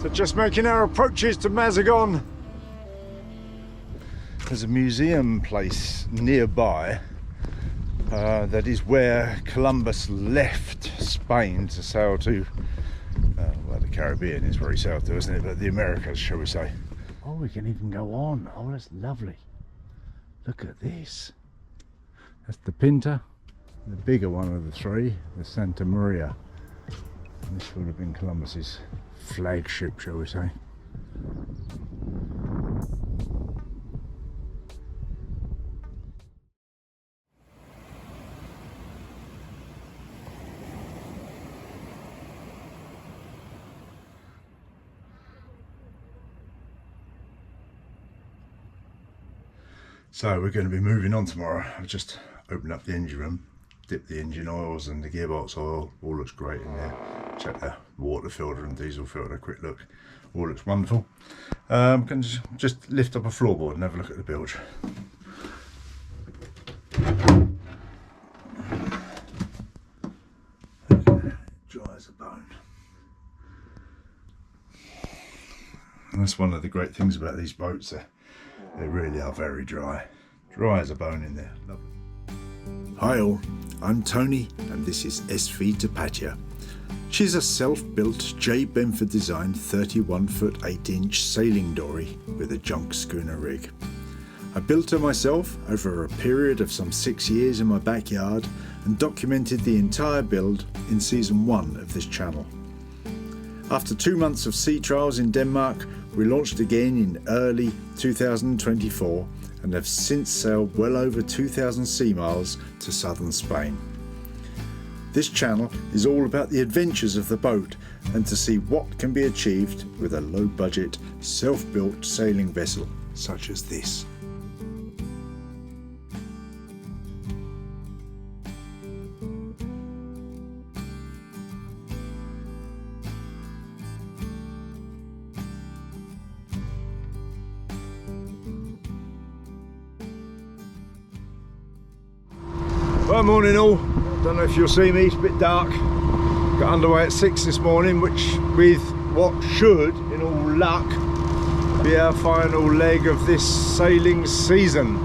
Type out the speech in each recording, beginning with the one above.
So just making our approaches to Mazagon. There's a museum place nearby that is where Columbus left Spain to sail to, well, the Caribbean is where he sailed to, isn't it? But the Americas, shall we say. Oh, we can even go on. Oh, that's lovely. Look at this. That's the Pinta, the bigger one of the three, the Santa Maria. And this would have been Columbus's flagship, shall we say. So we're going to be moving on tomorrow. I've just opened up the engine room, dipped the engine oils and the gearbox oil. All looks great in there. Check the water filter and diesel filter, a quick look. All looks wonderful. Can just lift up a floorboard and have a look at the bilge. Dry as a bone. And that's one of the great things about these boats. They really are very dry. Dry as a bone in there. Lovely. Hi all, I'm Tony and this is SV Tapatya. She's a self-built J. Benford designed 31-foot 8-inch sailing dory with a junk schooner rig. I built her myself over a period of some 6 years in my backyard and documented the entire build in season 1 of this channel. After 2 months of sea trials in Denmark, we launched again in early 2024 and have since sailed well over 2,000 sea miles to southern Spain. This channel is all about the adventures of the boat and to see what can be achieved with a low-budget, self-built sailing vessel such as this. Well, morning all. Don't know if you'll see me, it's a bit dark. Got underway at 6 this morning, which with what should, in all luck, be our final leg of this sailing season.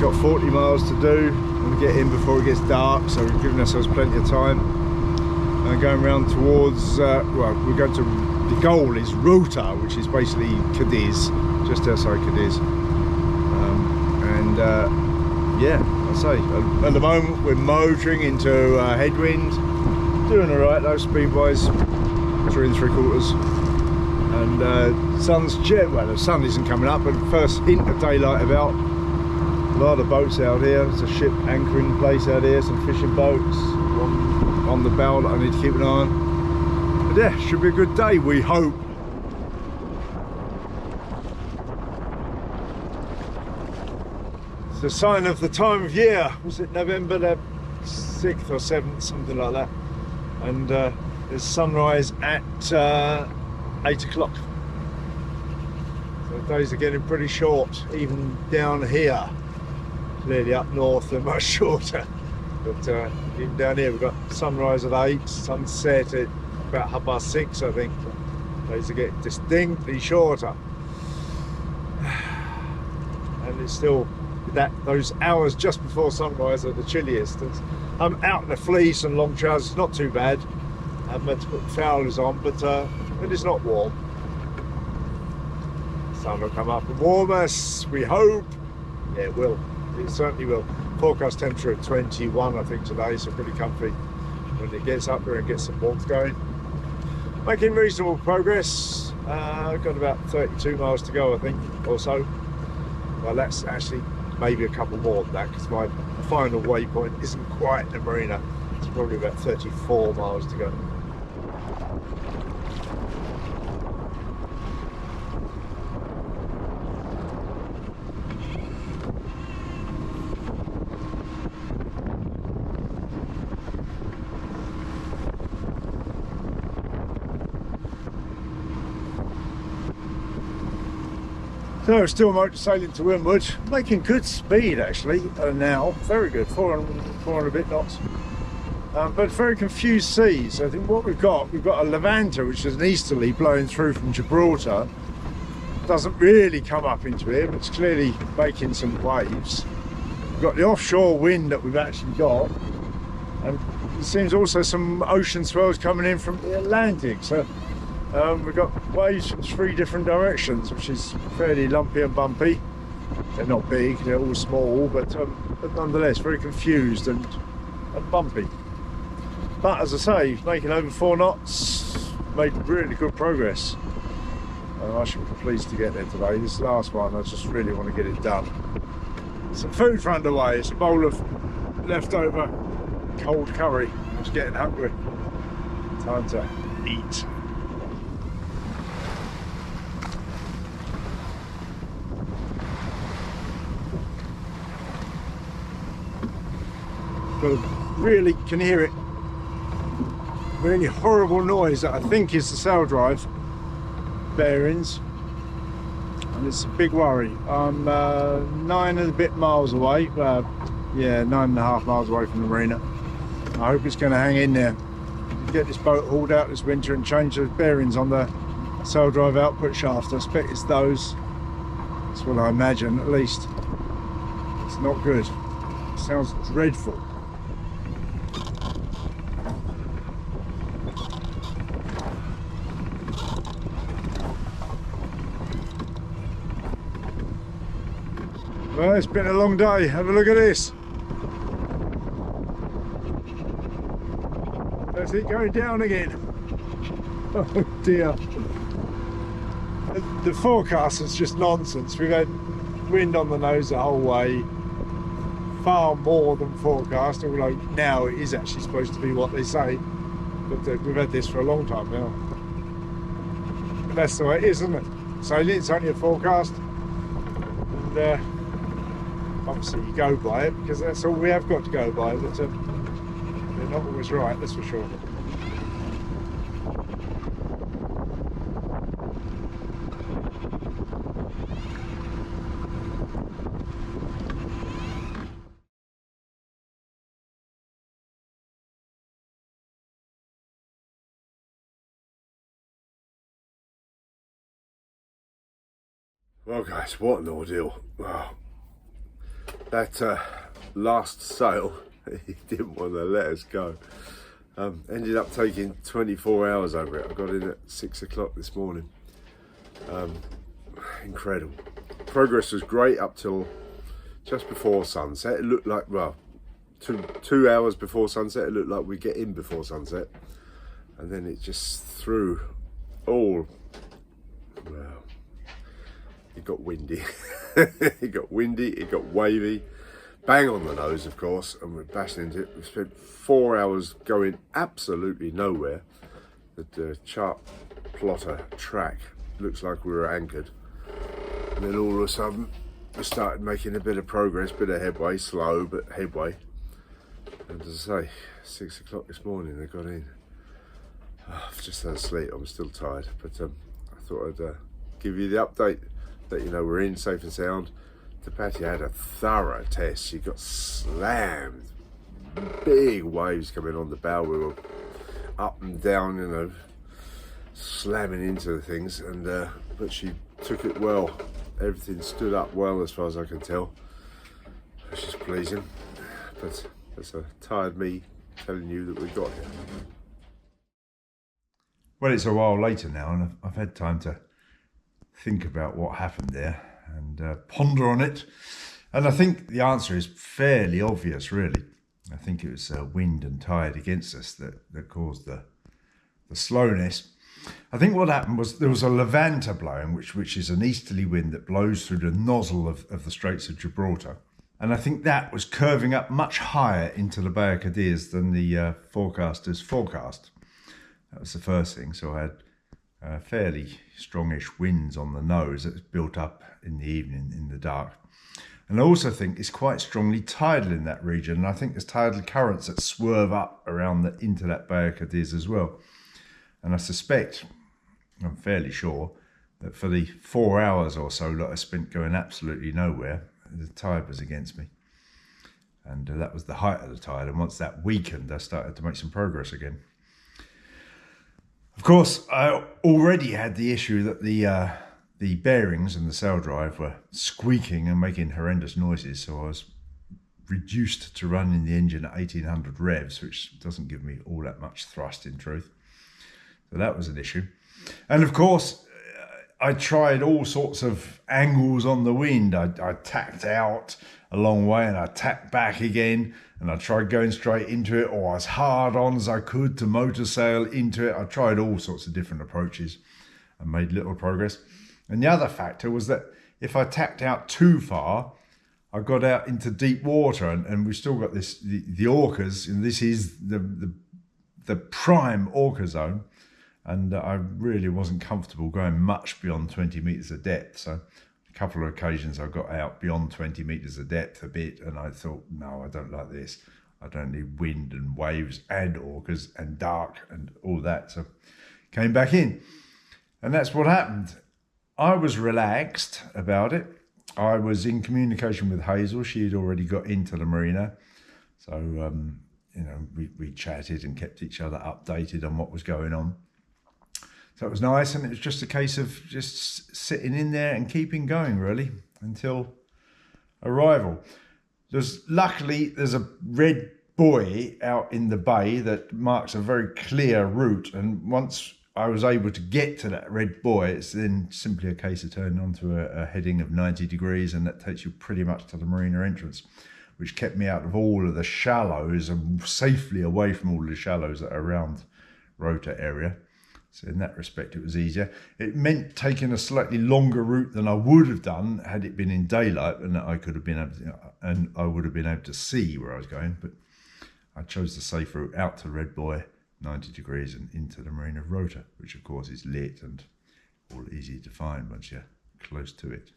Got 40 miles to do. I'm going to get in before it gets dark, so we've given ourselves plenty of time. And going round towards, well, we're going to, the goal is Rota, which is basically Cadiz, just outside Cadiz. Yeah, I say, at the moment we're motoring into headwind, doing alright though, speed wise, 3 3/4, and sun's jet, well the sun isn't coming up, but first hint of daylight about. A lot of boats out here, there's a ship anchoring place out here, some fishing boats, one on the bow that I need to keep an eye on. But yeah, should be a good day, we hope. It's a sign of the time of year. Was it November the 6th or 7th, something like that? And there's sunrise at 8 o'clock. So the days are getting pretty short, even down here. Clearly up north they're much shorter. But even down here we've got sunrise at 8, sunset at about 6:30, I think. Days are getting distinctly shorter. And it's still those hours just before sunrise are the chilliest. I'm out in the fleece and long trousers, not too bad. I've meant to put fowlers on, but it's not warm. Sun will come up and warm us, we hope. Yeah, it will. It certainly will. Forecast temperature of 21, I think, today, so pretty comfy when it gets up there and gets some warmth going. Making reasonable progress. I've got about 32 miles to go, I think, or so. Well, that's actually maybe a couple more than that, because my final waypoint isn't quite the marina. It's probably about 34 miles to go. So still motor sailing to windward, making good speed actually now, very good, 400 and a bit knots. but very confused seas. I think what we've got a Levanta, which is an easterly blowing through from Gibraltar. Doesn't really come up into here, but it's clearly making some waves. We've got the offshore wind that we've actually got, and it seems also some ocean swells coming in from the Atlantic. So we've got waves from 3 different directions, which is fairly lumpy and bumpy. They're not big, they're all small, but nonetheless very confused and bumpy. But as I say, making over 4 knots, made really good progress. I should be pleased to get there today. This last one, I just really want to get it done. Some food for underway. It's a bowl of leftover cold curry. I'm just getting hungry. Time to eat. But really can hear it. Really horrible noise that I think is the sail drive bearings, and it's a big worry. I'm 9 and a bit miles away, yeah, 9.5 miles away from the marina. I hope it's going to hang in there. Get this boat hauled out this winter and change the bearings on the sail drive output shaft. I expect it's those. That's what I imagine, at least. It's not good. It sounds dreadful. Well, it's been a long day. Have a look at this. That's it going down again. Oh dear. The forecast is just nonsense. We've had wind on the nose the whole way. Far more than forecast, although now it is actually supposed to be what they say. But we've had this for a long time now. But that's the way it is, isn't it? So it's only a forecast. And, obviously you go by it because that's all we have got to go by, but they're not always right, that's for sure. Well guys, what an ordeal. Wow. That last sail, he didn't want to let us go. Ended up taking 24 hours over it. I got in at 6 o'clock this morning. Incredible. Progress was great up till just before sunset. It looked like, well, two hours before sunset, it looked like we'd get in before sunset. And then it just threw all, well, it got windy. It got windy, it got wavy, bang on the nose of course, and we're bashing into it. We spent 4 hours going absolutely nowhere. The chart plotter track looks like we were anchored, and then all of a sudden we started making a bit of progress, bit of headway, slow but headway. And as I say, 6 o'clock this morning they got in. I've just had a sleep, I'm still tired, but I thought I'd give you the update. That you know we're in safe and sound. Tapatya had a thorough test. She got slammed. Big waves coming on the bow. We were up and down, you know, slamming into the things, and but she took it well. Everything stood up well as far as I can tell, which is pleasing. But that's a tired me telling you that we got here. Well, it's a while later now, and I've had time to think about what happened there and ponder on it, and I think the answer is fairly obvious really. I think it was wind and tide against us that caused the slowness. I think what happened was there was a Levanta blowing, which is an easterly wind that blows through the nozzle of the Straits of Gibraltar, and I think that was curving up much higher into the Bay of Cadiz than the forecasters forecast. That was the first thing. So I had fairly strongish winds on the nose that was built up in the evening in the dark. And I also think it's quite strongly tidal in that region, and I think there's tidal currents that swerve up around into that Bay of Cadiz as well. And I suspect, I'm fairly sure, that for the 4 hours or so that I spent going absolutely nowhere, the tide was against me. And that was the height of the tide. And once that weakened, I started to make some progress again. Of course, I already had the issue that the bearings and the sail drive were squeaking and making horrendous noises. So I was reduced to running the engine at 1800 revs, which doesn't give me all that much thrust in truth. So that was an issue. And of course, I tried all sorts of angles on the wind. I tacked out a long way and I tacked back again, and I tried going straight into it, or as hard on as I could to motor sail into it. I tried all sorts of different approaches and made little progress. And the other factor was that if I tacked out too far, I got out into deep water, and we've still got this, the orcas, and this is the prime orca zone. And I really wasn't comfortable going much beyond 20 meters of depth. So a couple of occasions I got out beyond 20 meters of depth a bit, and I thought, no, I don't like this. I don't need wind and waves and orcas and dark and all that. So came back in, and that's what happened. I was relaxed about it. I was in communication with Hazel. She had already got into the marina. So, you know, we chatted and kept each other updated on what was going on. So it was nice, and it was just a case of just sitting in there and keeping going, really, until arrival. Luckily, there's a red buoy out in the bay that marks a very clear route, and once I was able to get to that red buoy, it's then simply a case of turning onto a heading of 90 degrees, and that takes you pretty much to the marina entrance, which kept me out of all of the shallows and safely away from all the shallows that are around Rota area. So in that respect, it was easier. It meant taking a slightly longer route than I would have done had it been in daylight, and I could have been able to, and I would have been able to see where I was going. But I chose the safe route out to Red Buoy, 90 degrees, and into the marina of Rota, which of course is lit and all easy to find once you're close to it.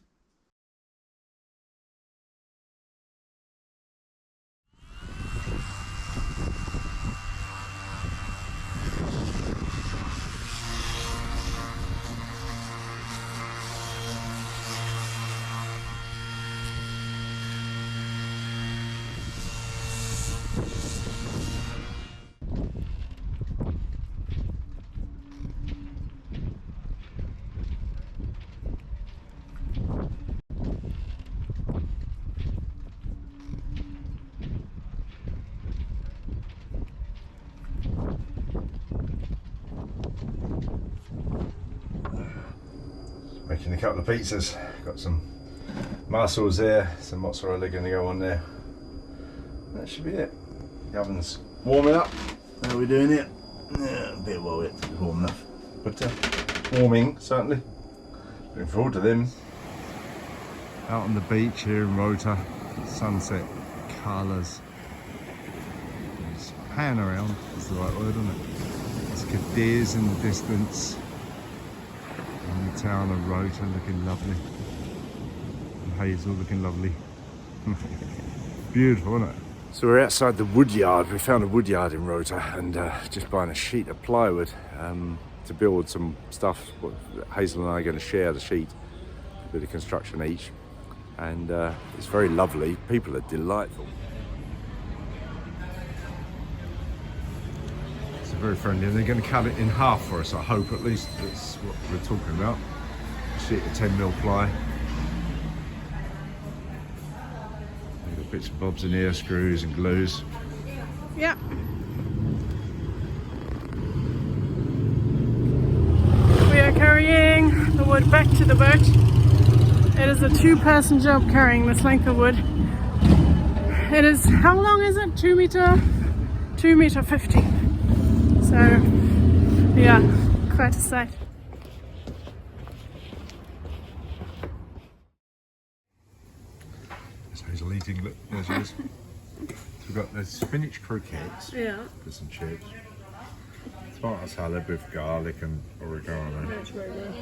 Making a couple of pizzas. Got some mussels there, some mozzarella going to go on there. That should be it. The oven's warming up. How are we doing it? Yeah, a bit well, it's warm enough, but warming certainly. Looking forward to them. Out on the beach here in Rota, sunset colours. Just pan around is the right word, isn't it? There's Cadiz in the distance. And the town of Rota looking lovely. And Hazel looking lovely. Beautiful, isn't it? So we're outside the woodyard. We found a woodyard in Rota, and just buying a sheet of plywood to build some stuff. Hazel and I are going to share the sheet, a bit of construction each. And it's very lovely. People are delightful. It's very friendly, and they're going to cut it in half for us, I hope. At least that's what we're talking about. A sheet of 10mm ply. Got bits and bobs in here, screws and glues. Yeah. We are carrying the wood back to the boat. It is a two-person job carrying this length of wood. It is, how long is it? 2 meter? 2.50 meters. So, yeah, quite a sight. There's Hazel eating, look, there she is. So we've got the spinach croquettes, Yeah. fish and chips, tomato salad with garlic and oregano, That's very good.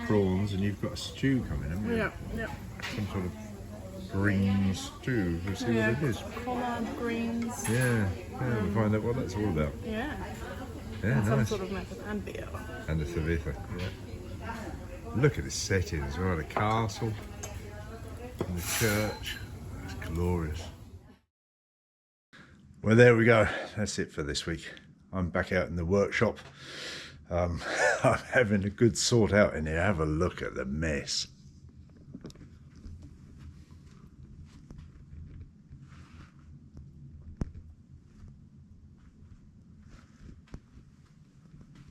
prawns, and you've got a stew coming, haven't you? Yeah, yeah. Some sort of green stew. We'll see what it is. Collard greens. Yeah, we'll find out what that's all about. Yeah. Yeah, Some nice. sort of method, and beer. And the cerveza. Yeah. Look at this setting as well. The castle and the church. That's glorious. Well, there we go. That's it for this week. I'm back out in the workshop. I'm having a good sort out in here. Have a look at the mess.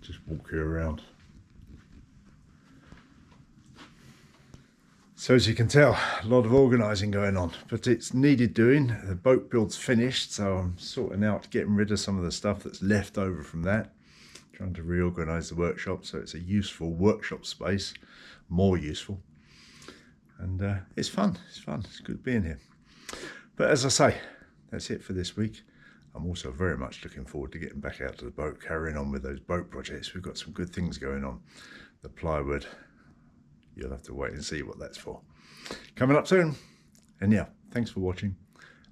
Just walk you around. So as you can tell, a lot of organising going on, but it's needed doing. The boat build's finished, so I'm sorting out getting rid of some of the stuff that's left over from that. Trying to reorganise the workshop so it's a useful workshop space, more useful. And it's fun, it's good being here. But as I say, that's it for this week. I'm also very much looking forward to getting back out to the boat, carrying on with those boat projects. We've got some good things going on. The plywood, you'll have to wait and see what that's for. Coming up soon. And yeah, thanks for watching.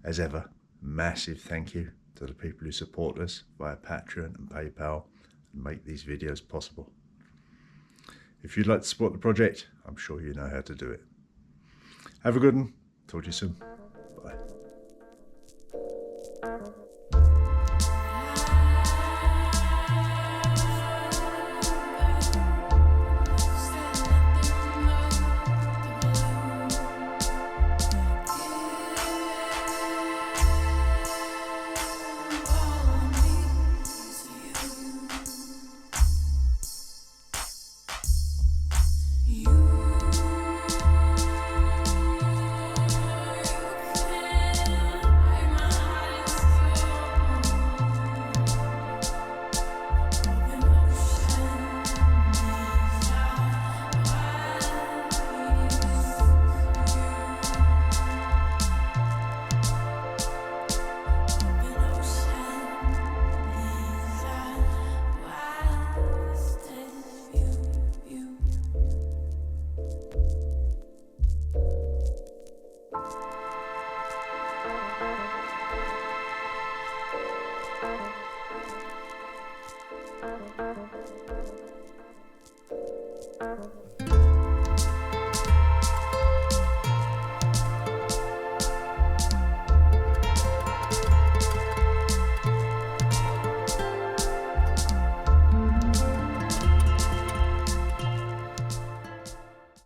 As ever, massive thank you to the people who support us via Patreon and PayPal and make these videos possible. If you'd like to support the project, I'm sure you know how to do it. Have a good one. Talk to you soon. Bye.